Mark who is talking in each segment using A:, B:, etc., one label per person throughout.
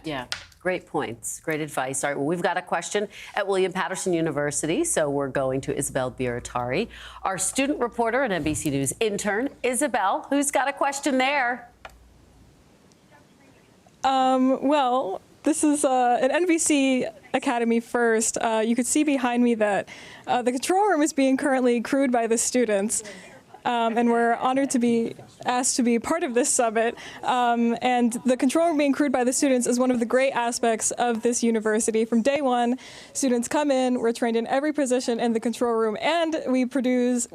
A: Yeah, great points, great advice. All right, well, we've got a question at William Paterson University, so we're going to Isabel Biratari, our student reporter and NBC News intern. Isabel, who's got a question there?
B: Well, this is an NBCAcademy first. You could see behind me that the control room is being currently crewed by the students. And we're honored to be asked to be part of this summit. And the control room being crewed by the students is one of the great aspects of this university. From day one, students come in, we're trained in every position in the control room, and we produce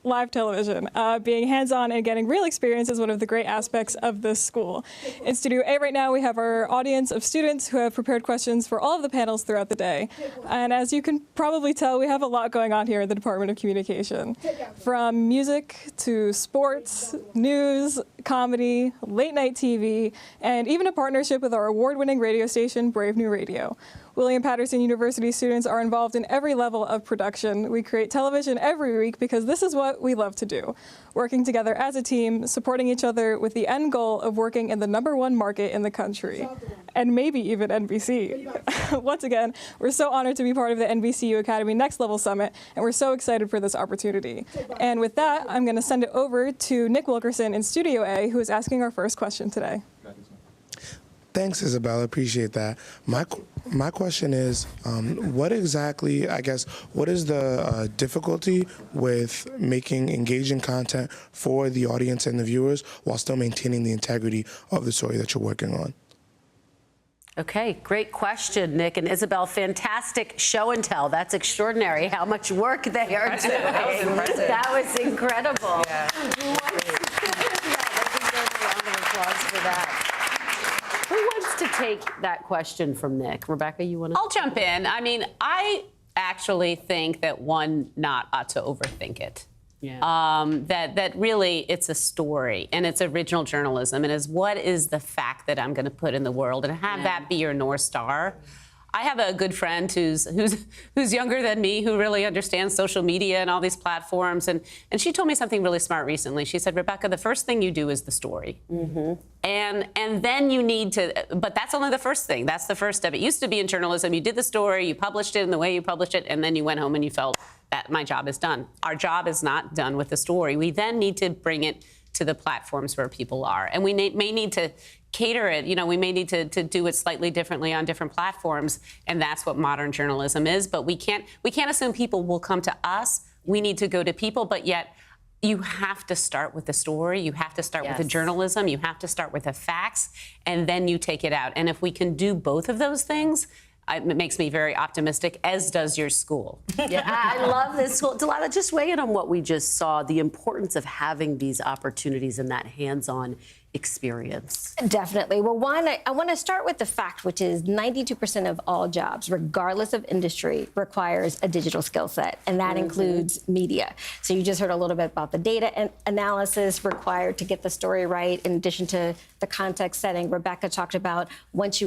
B: live television. Being hands-on and getting real experience is one of the great aspects of this school. In Studio A right now, we have our audience of students who have prepared questions for all of the panels throughout the day. And as you can probably tell, we have a lot going on here in the Department of Communication. From music to sports, news, comedy, late night TV, and even a partnership with our award-winning radio station, Brave New Radio. William Paterson University students are involved in every level of production. We create television every week because this is what we love to do. Working together as a team, supporting each other with the end goal of working in the #1 market in the country, and maybe even NBC. Once again, we're so honored to be part of the NBCU Academy Next Level Summit, and we're so excited for this opportunity. And with that, I'm going to send it over to Nick Wilkerson in Studio A, who is asking our first question today.
C: Thanks, Isabel. I appreciate that. My question is, what exactly, what is the difficulty with making engaging content for the audience and the viewers while still maintaining the integrity of the story that you're working on?
A: Okay, great question, Nick and Isabel. Fantastic show and tell. That's extraordinary how much work they are doing.
D: That was impressive.
A: That was incredible.
D: Yeah.
A: For that. Who wants to take that question from Nick? Rebecca, you want to?
E: I'll jump in. I mean, I actually think that one ought to overthink it.
A: Yeah.
E: That really it's a story and it's original journalism and is what is the fact that I'm going to put in the world and have that be your North Star. I have a good friend who's younger than me who really understands social media and all these platforms, and she told me something really smart recently. She said, Rebecca, the first thing you do is the story. Mm-hmm. And then you need to, but that's only the first thing. That's the first step. It used to be in journalism. You did the story, you published it in the way you published it, and then you went home and you felt that my job is done. Our job is not done with the story. We then need to bring it to the platforms where people are. And we may need to cater it, we may need to do it slightly differently on different platforms, and that's what modern journalism is. But we can't assume people will come to us. We need to go to people, but yet you have to start with the story. You have to start with the journalism. You have to start with the facts, and then you take it out. And if we can do both of those things, it makes me very optimistic, as does your school.
A: Yeah, I love this school. Delilah, just weigh in on what we just saw, the importance of having these opportunities and that hands-on experience.
F: Definitely. Well, one, I want to start with the fact, which is 92% of all jobs, regardless of industry, requires a digital skill set, and that includes media. So you just heard a little bit about the data analysis required to get the story right, in addition to the context setting. Rebecca talked about once you